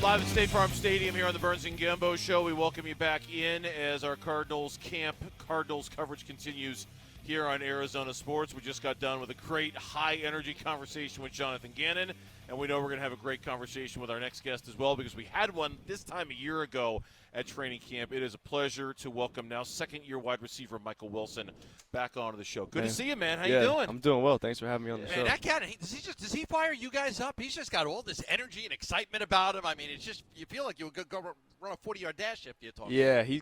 Live at State Farm Stadium here on the Burns Gambo Show. We welcome you back in as our Cardinals coverage continues here on Arizona Sports. We just got done with a great high-energy conversation with Jonathan Ganon, and we know we're going to have a great conversation with our next guest as well because we had one this time a year ago at training camp. It is a pleasure to welcome now second-year wide receiver Michael Wilson back onto the show. Good to see you, man. How you doing? I'm doing well. Thanks for having me on the show. Man, that guy, does he fire you guys up? He's just got all this energy and excitement about him. I mean, it's just you feel like you would go run a 40-yard dash if you talk. Yeah, he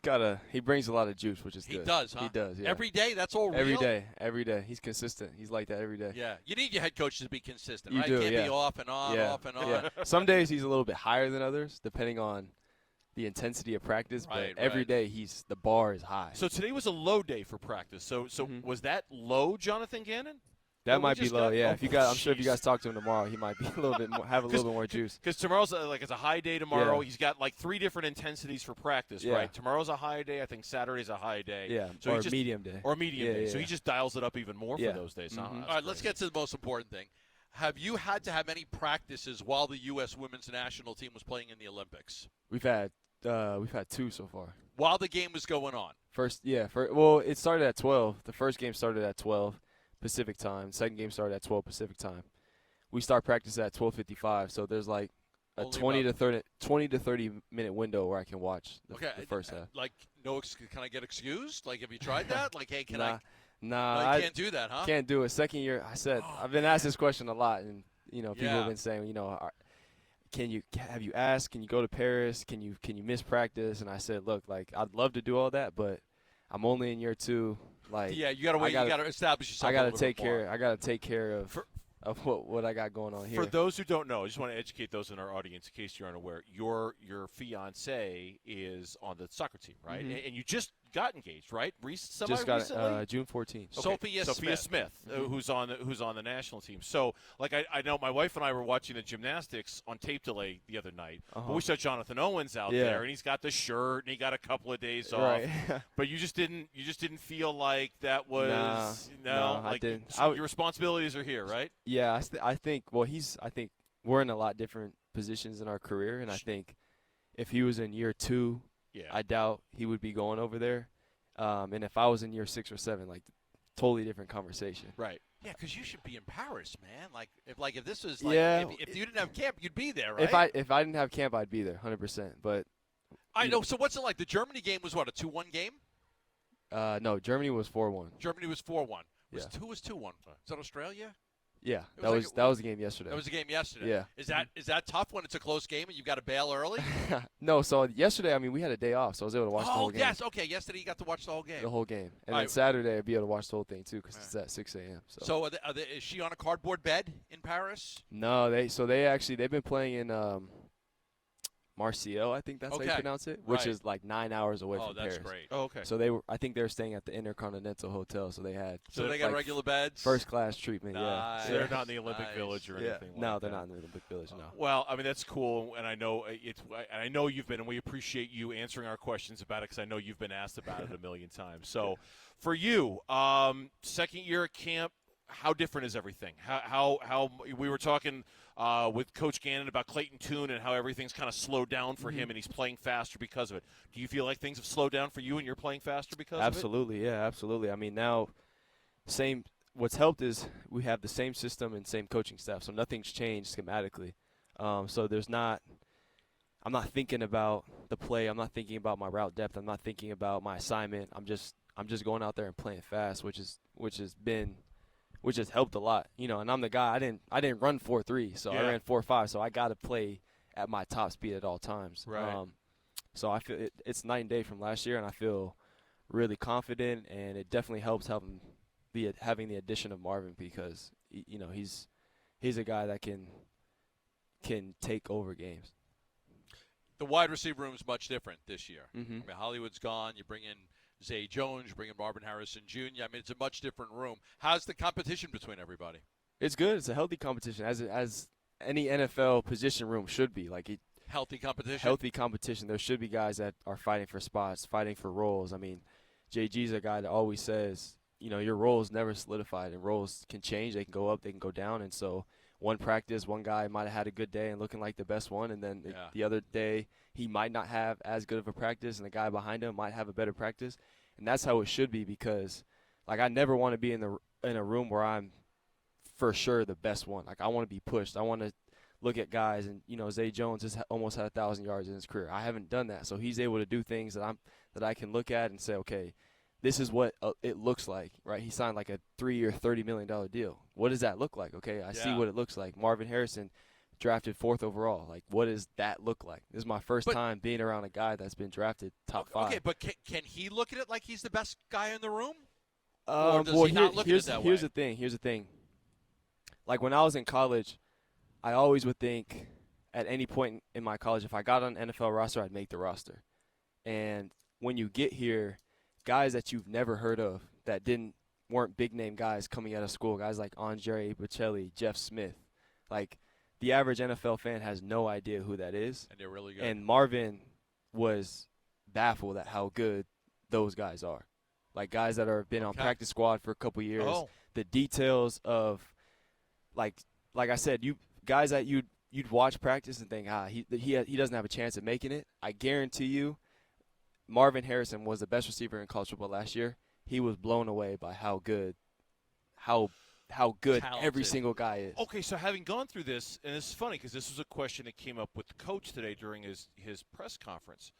brings a lot of juice, which is good. He does, huh? He does, yeah. Every day, that's all real? Every day. He's consistent. He's like that every day. Yeah, you need your head coaches to be consistent, You right? do, Can't yeah. be off and on, Yeah. off and on. Yeah. Some days he's a little bit higher than others, depending on the intensity of practice, Right, but every right. day the bar is high. So today was a low day for practice. So was that low, Jonathan Gannon? That might be low, yeah. Oh, I'm sure if you guys talk to him tomorrow, he might be a little bit more, have a little bit more juice. Because tomorrow's it's a high day tomorrow. Yeah. He's got like 3 different intensities for practice, Yeah. right? Tomorrow's a high day. I think Saturday's a high day. Yeah, So or a medium day. Or a medium Yeah, day. yeah, So he yeah. just dials it up even more Yeah. for those days. Huh? Mhm. That's All right, let's great. get to the most important thing. Have you had to have any practices while the U.S. women's national team was playing in the Olympics? We've had 2 so far. While the game was going on? It started at 12. The first game started at 12 Pacific time. Second game started at 12 Pacific time. We start practice at 12:55, so there's like a Only 20 to 30 minute window where I can watch the first half. Like, can I get excused? Like, have you tried that? Like, hey, can Nah, No, I you can't do that, huh? can't do it. Second year, I've been asked this question a lot, and people Yeah. have been saying, have you asked? Can you go to Paris? Can you miss practice? And I said, look, like I'd love to do all that, but I'm only in year 2. Like, Yeah, you got to wait. You got to establish yourself. I got to a little bit take more. care. I got to take care of what I got going on here. For those who don't know, I just want to educate those in our audience in case you're unaware. Your fiance is on the soccer team, right? Mhm. And you just got engaged, right? Just got Recently? June 14th. Sophia Smith, Mhm. who's on the national team. So, like, I know my wife and I were watching the gymnastics on tape delay the other night. But Uh-huh. we saw Jonathan Owens out Yeah. there, and he's got the shirt, and he got a couple of days off. Right. But you just didn't feel like that was No, I like didn't. so your responsibilities are here, right? Yeah, I think we're in a lot different positions in our career, and I think if he was in year 2, Yeah. I doubt he would be going over there. And if I was in year 6 or 7, like totally different conversation. Right. Yeah, because you should be in Paris, man. If this was like Yeah. if you didn't have camp, you'd be there, right? If I didn't have camp, I'd be there 100%. But I know. So what's it like? The Germany game was what, a 2-1 game? no, Germany was 4-1. Germany was 4-1. Yeah. Who was 2-1? Is that Australia? Yeah, It that was was like- the game yesterday. That was the game yesterday. Yeah. Is that tough when it's a close game and you got to bail early? No, so yesterday, we had a day off, so I was able to watch the whole Oh game. yes, okay. Yesterday you got to watch the whole game. The whole game. And All then right. Saturday, I'd be able to watch the whole thing, too, because it's at 6 a.m. So is she on a cardboard bed in Paris? No, they've been playing in Marseille, I think that's how you Okay. pronounce it, which Right. is like 9 hours away Oh, from that's Paris. great. Oh, okay. So I think they were staying at the Intercontinental Hotel, so they had So they got like regular beds. first class treatment. Nice. So they're not in the Olympic Nice. Village or Yeah, anything. no, like they're that. not in the Olympic Village. No. Well, that's cool, and I know you've been, and we appreciate you answering our questions about it because I know you've been asked about it a million times. So, for you, second year at camp, how different is everything? How we were talking with Coach Gannon about Clayton Tune and how everything's kind of slowed down for him, and he's playing faster because of it. Do you feel like things have slowed down for you, and you're playing faster because Absolutely, yeah, absolutely. Now, what's helped is we have the same system and same coaching staff, so nothing's changed schematically. So I'm not thinking about the play. I'm not thinking about my route depth. I'm not thinking about my assignment. I'm just going out there and playing fast, which has helped a lot. And I'm the guy. I didn't run 4.3, so I Yeah. ran 4.5. So I got to play at my top speed at all times. Right. So I feel it's night and day from last year, and I feel really confident. And it definitely helps having the addition of Marvin because he's a guy that can take over games. The wide receiver room is much different this year. Mm-hmm. Hollywood's gone. You bring in Zay Jones. You bring in Marvin Harrison Jr. It's a much different room. How's the competition between everybody? It's good. It's a healthy competition, as any NFL position room should be. Healthy competition? Healthy competition. There should be guys that are fighting for spots, fighting for roles. JG's a guy that always says, your role is never solidified, and roles can change. They can go up, they can go down. And so one practice, one guy might have had a good day and looking like the best one, and then the other day he might not have as good of a practice, and the guy behind him might have a better practice. And that's how it should be, because like I never want to be in a room where I'm for sure the best one. Like I want to be pushed. I want to look at guys, and Zay Jones has almost had 1,000 yards in his career. I haven't done that, so he's able to do things that I can look at and say, okay, this is what it looks like, right? He signed like a 3-year, $30 million deal. What does that look like? Okay, I see what it looks like. Marvin Harrison drafted 4th overall. Like, what does that look like? This is my first time being around a guy that's been drafted top 5. Okay, but can he look at it like he's the best guy in the room? Or does he not look at it that way? Here's the thing. Like when I was in college, I always would think at any point in my college, if I got on an NFL roster, I'd make the roster. And when you get here, guys that you've never heard of that weren't big name guys coming out of school, guys like Andre Bocelli, Jeff Smith, like the average NFL fan has no idea who that is. And they're really good. And Marvin was baffled at how good those guys are. Like guys that have been on practice squad for a couple years. Oh. The details of like I said, guys that you'd watch practice and think, he doesn't have a chance of making it. I guarantee you, Marvin Harrison was the best receiver in college football last year. He was blown away by how good Talented. every single guy is. Okay, so having gone through this, and this is funny because this was a question that came up with the coach today during his press conference.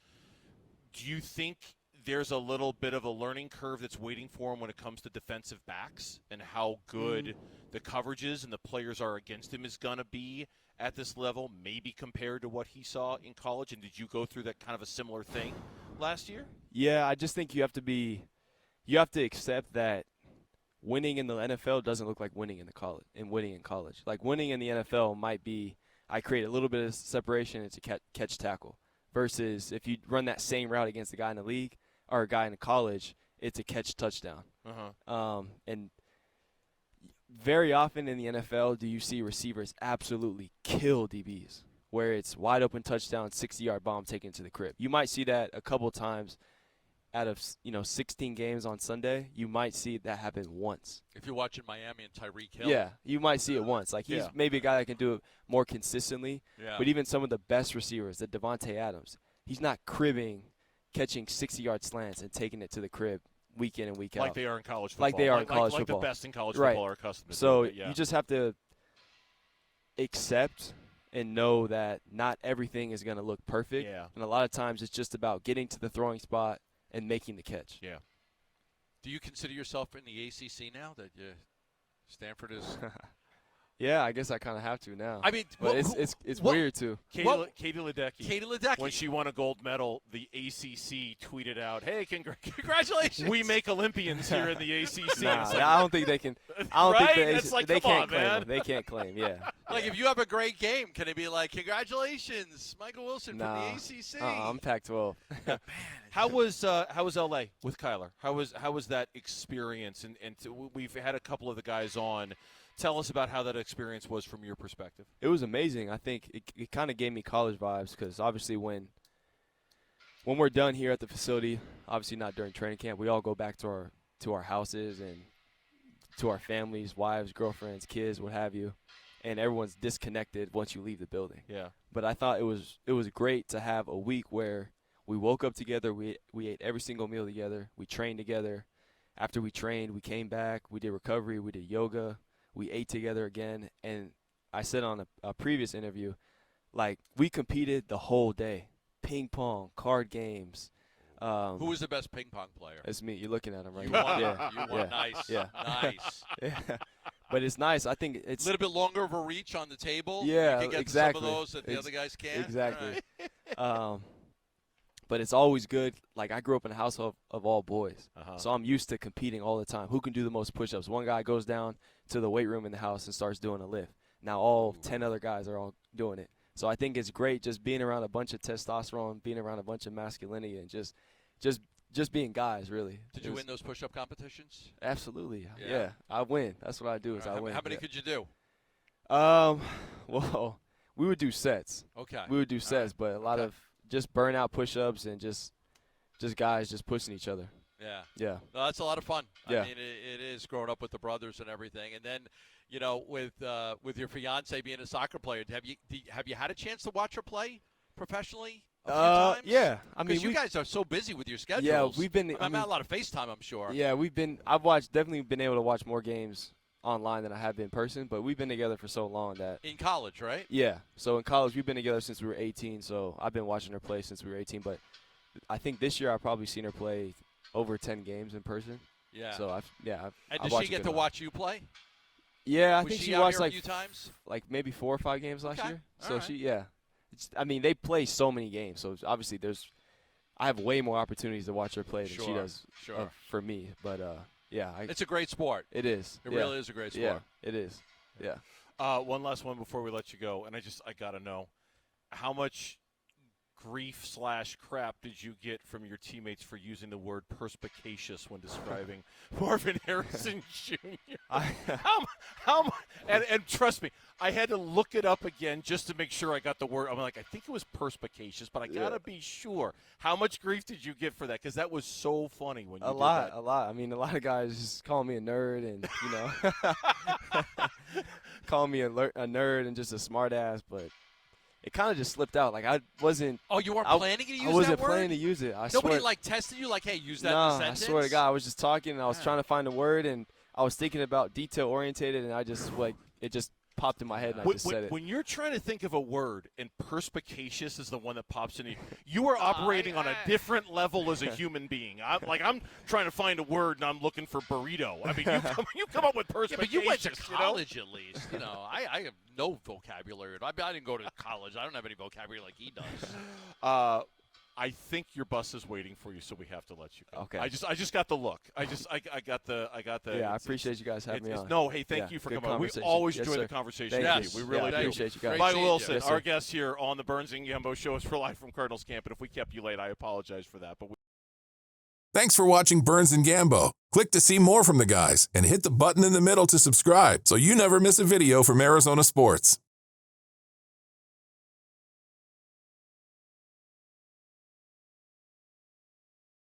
Do you think there's a little bit of a learning curve that's waiting for him when it comes to defensive backs and how good the coverages and the players are against him is going to be at this level, maybe compared to what he saw in college? And did you go through that kind of a similar thing last year? Yeah, I just think you have to accept that winning in the NFL doesn't look like winning in college. Like winning in the NFL might be I create a little bit of separation, it's a catch tackle, versus if you run that same route against a guy in the league or a guy in college, it's a catch touchdown. And very often in the NFL do you see receivers absolutely kill DBs, where it's wide open touchdown, 60-yard bomb taken to the crib. You might see that a couple times out of 16 games on Sunday. You might see that happen once. If you're watching Miami and Tyreek Hill. Yeah, you might see it once. Like he's maybe a guy that can do it more consistently. Yeah. But even some of the best receivers, the Devontae Adams, he's not cribbing, catching 60-yard slants and taking it to the crib week in and week out. Like they are in college football. Like they are in college football. Like the best in college football are accustomed to So doing it, you just have to accept and know that not everything is going to look perfect. Yeah. And a lot of times it's just about getting to the throwing spot and making the catch. Yeah. Do you consider yourself in the ACC now that Stanford is? Yeah, I guess I kind of have to now. I mean, but it's weird too. Katie Ledecky. Katie Ledecky. When she won a gold medal, the ACC tweeted out, "Hey, congratulations! We make Olympians here in the ACC." Nah, I don't think they can. I don't right? think It's like, they come can't on, claim man. them. They can't claim. Yeah. Like if you have a great game, can it be like, "Congratulations, Michael Wilson from the ACC"? I'm Pac-12. How was LA with Kyler? How was that experience? And we've had a couple of the guys on. Tell us about how that experience was from your perspective. It was amazing. I think it kind of gave me college vibes because obviously when we're done here at the facility, obviously not during training camp, we all go back to our houses and to our families, wives, girlfriends, kids, what have you, and everyone's disconnected once you leave the building. Yeah. But I thought it was great to have a week where we woke up together, we ate every single meal together, we trained together. After we trained, we came back, we did recovery, we did yoga. We ate together again, and I said on a previous interview, like, we competed the whole day. Ping pong, card games. Who was the best ping pong player? It's me. You're looking at him right You now. won. Yeah. You won. Nice. Yeah. Nice. Yeah. But it's nice. I think it's a little bit longer of a reach on the table. Yeah, you can get exactly. to some of those that the other guys can't. Exactly. All right. But it's always good. Like, I grew up in a household of all boys. Uh-huh. So I'm used to competing all the time. Who can do the most push-ups? One guy goes down to the weight room in the house and starts doing a lift. Now all 10 other guys are all doing it. So I think it's great just being around a bunch of testosterone, being around a bunch of masculinity, and just being guys, really. Did you win those push-up competitions? Absolutely. Yeah. Yeah. I win. That's what I do is I win. How many could you do? Well, we would do sets. Okay. We would do sets, but a lot of just burnout push-ups and just guys just pushing each other. Yeah. Yeah. No, that's a lot of fun. Yeah. I mean, it is growing up with the brothers and everything. And then, with your fiance being a soccer player, have you had a chance to watch her play professionally a few times? Yeah. I mean, because you guys are so busy with your schedules. Yeah, we've been. I've had a lot of FaceTime, I'm sure. Yeah, I've definitely been able to watch more games online than I have in person, but we've been together for so long that. In college, right? Yeah. So in college, we've been together since we were 18. So I've been watching her play since we were 18. But I think this year I've probably seen her play over 10 games in person. Yeah. So And does she get to watch you play? Yeah, I Was think she she out watched here a like few times? like maybe 4 or 5 games last Okay. year. All So right. I mean, they play so many games. So obviously I have way more opportunities to watch her play than she does for me. But it's a great sport. It is. It really is a great sport. Yeah, it is. Yeah. One last one before we let you go, and I got to know, how much grief/crap did you get from your teammates for using the word perspicacious when describing Marvin Harrison Jr.? And trust me, I had to look it up again just to make sure I got the word. I'm like, I think it was perspicacious, but I got to be sure. How much grief did you get for that? Because that was so funny when you did that. A lot. I mean, a lot of guys just call me a nerd and, call me a nerd and just a smart ass, but it kind of just slipped out. Like, I wasn't. Oh, you weren't planning to use that word? I wasn't planning to use it. Nobody, tested you? Like, hey, use that in a sentence? I swear to God. I was just talking, and I was trying to find a word, and I was thinking about detail-orientated, and I just, it just popped in my head, and I just said it. When you're trying to think of a word, and perspicacious is the one that pops into you are operating on a different level as a human being. I'm trying to find a word, and I'm looking for burrito. I mean, you come up with perspicacious. Yeah, but you went to college at least. I have no vocabulary. I didn't go to college. I don't have any vocabulary like he does. I think your bus is waiting for you, so we have to let you go. Okay. I just got the look. I got the. Yeah, I appreciate you guys having me on. No, hey, thank you for coming on. We always enjoy the conversation. Thank you. you. We really do. Appreciate you guys. Michael Wilson, our guest here on the Burns Gambo show, is for live from Cardinals camp, and if we kept you late, I apologize for that. But Thanks for watching Burns and Gambo. Click to see more from the guys and hit the button in the middle to subscribe so you never miss a video from Arizona sports.